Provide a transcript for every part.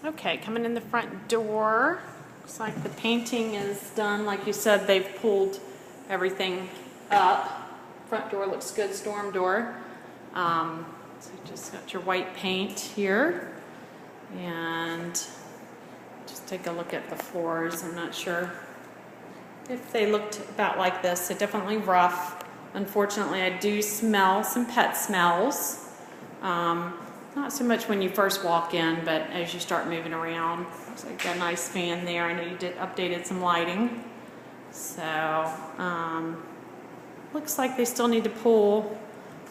Okay, coming in the front door. Looks like the painting is done. Like you said, they've pulled everything up. Front door looks good, storm door. So you just got your white paint here. And just take a look at the floors. I'm not sure if they looked about like this. They're definitely rough. Unfortunately, I do smell some pet smells. Not so much when you first walk in, but as you start moving around. Looks like a nice fan there. I know you did updated some lighting. So, looks like they still need to pull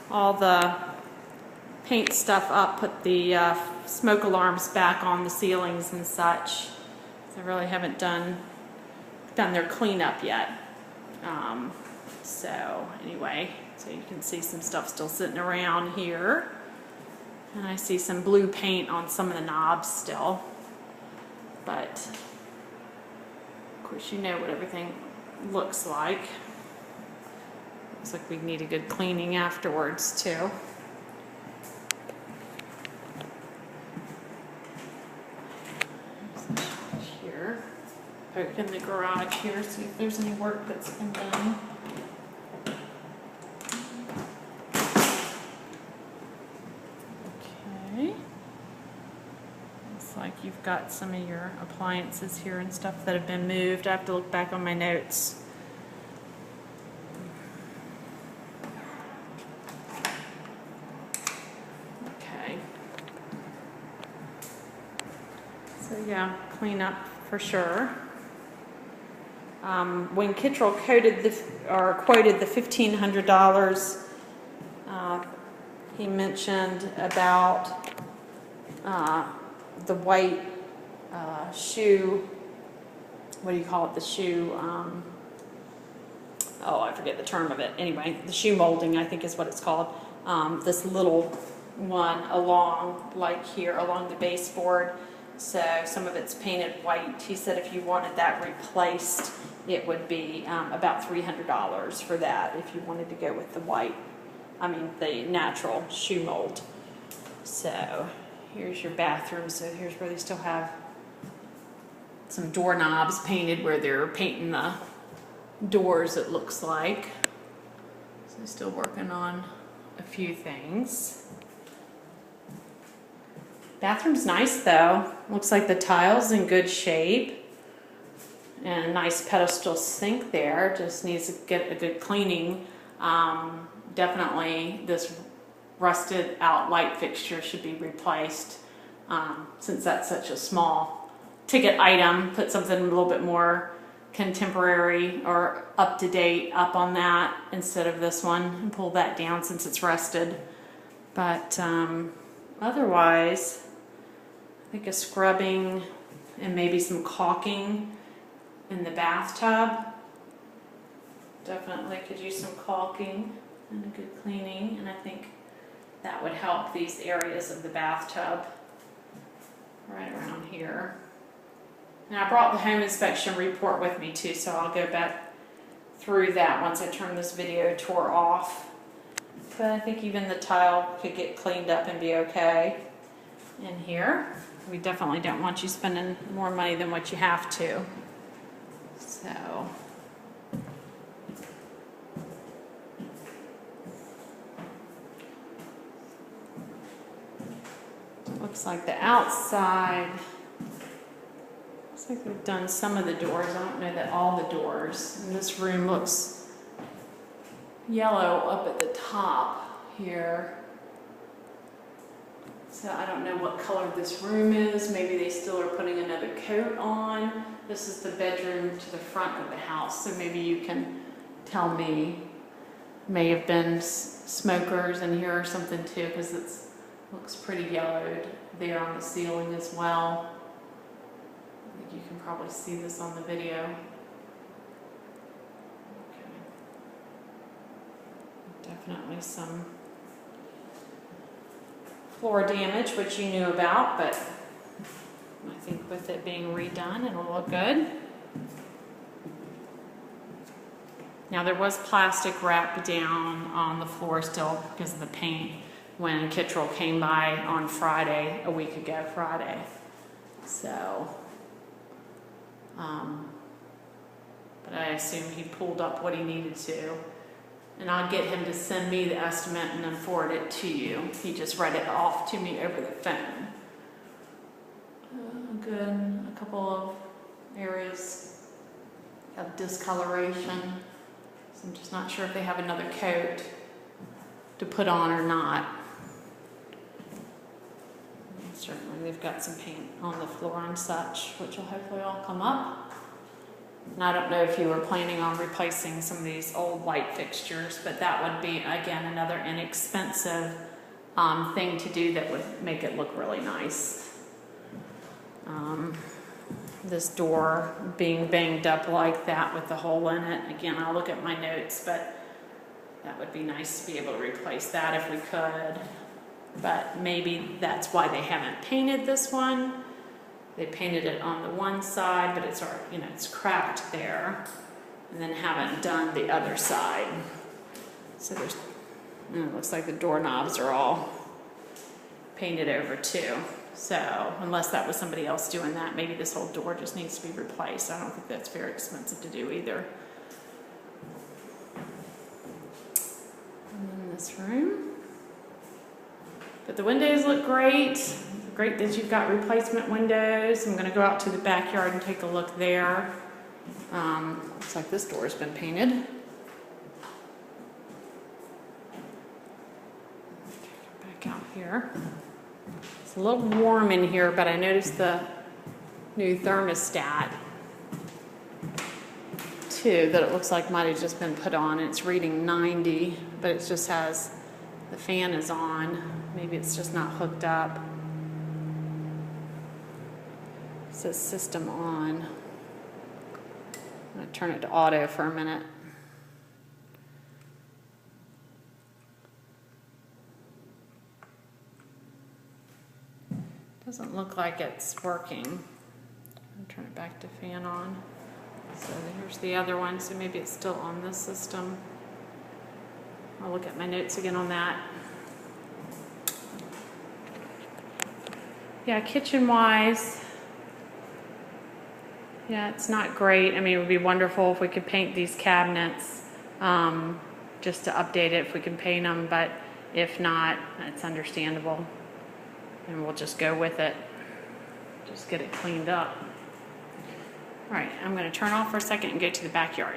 all the paint stuff up, put the smoke alarms back on the ceilings and such. They really haven't done their cleanup yet. So anyway, so you can see some stuff still sitting around here. And I see some blue paint on some of the knobs still. But, of course, you know what everything looks like. Looks like we need a good cleaning afterwards, too. Here. Poke in the garage here, see if there's any work that's been done. Like you've got some of your appliances here and stuff that have been moved. I have to look back on my notes. Okay. So yeah, clean up for sure. When Kittrell quoted the $1,500, he mentioned about the white shoe, what do you call it, the shoe, oh, I forget the term of it. Anyway, the shoe molding, I think is what it's called. This little one along, like here, along the baseboard. So some of it's painted white. He said if you wanted that replaced, it would be about $300 for that if you wanted to go with the white, the natural shoe mold. So here's your bathroom. So here's where they still have some doorknobs painted where they're painting the doors, it looks like. So they're still working on a few things. Bathroom's nice though. Looks like the tile's in good shape. And a nice pedestal sink there. Just needs to get a good cleaning. Definitely this rusted out light fixture should be replaced, since that's such a small ticket item. Put something a little bit more contemporary or up to date up on that instead of this one, and pull that down since it's rusted. But otherwise, I think a scrubbing and maybe some caulking in the bathtub. Definitely could use some caulking and a good cleaning, and I think that would help these areas of the bathtub right around here. And I brought the home inspection report with me too, so I'll go back through that once I turn this video tour off. But I think even the tile could get cleaned up and be okay in here. We definitely don't want you spending more money than what you have to. So looks like the outside, looks like we've done some of the doors. I don't know that all the doors. And this room looks yellow up at the top here. So I don't know what color this room is. Maybe they still are putting another coat on. This is the bedroom to the front of the house. So maybe you can tell me. May have been smokers in here or something too, because it looks pretty yellowed there on the ceiling as well. I think you can probably see this on the video. Okay. Definitely some floor damage, which you knew about, but I think with it being redone, it'll look good. Now there was plastic wrap down on the floor still because of the paint when Kittrell came by on Friday, a week ago Friday. So, but I assume he pulled up what he needed to. And I'll get him to send me the estimate and then forward it to you. He just read it off to me over the phone. Good. A couple of areas of discoloration. So I'm just not sure if they have another coat to put on or not. And certainly they've got some paint on the floor and such, which will hopefully all come up. And I don't know if you were planning on replacing some of these old light fixtures, but that would be, again, another inexpensive thing to do that would make it look really nice. This door being banged up like that with the hole in it, again, I'll look at my notes, but that would be nice to be able to replace that if we could. But maybe that's why they haven't painted this one. They painted it on the one side, but it's already, you know, it's cracked there, and then haven't done the other side. So there's, it looks like the doorknobs are all painted over too. So unless that was somebody else doing that, maybe this whole door just needs to be replaced. I don't think that's very expensive to do either. And then this room. But the windows look great. Great that you've got replacement windows. I'm going to go out to the backyard and take a look there. Looks like this door has been painted. Back out here. It's a little warm in here, but I noticed the new thermostat too, that it looks like might have just been put on. It's reading 90, but it just has, the fan is on. Maybe it's just not hooked up. It says system on. I'm going to turn it to auto for a minute. Doesn't look like it's working. I'll turn it back to fan on. So here's the other one, so maybe it's still on this system. I'll look at my notes again on that. Yeah, kitchen-wise, yeah, it's not great. I mean, it would be wonderful if we could paint these cabinets, just to update it if we can paint them, but if not, it's understandable. And we'll just go with it. Just get it cleaned up. All right, I'm going to turn off for a second and go to the backyard.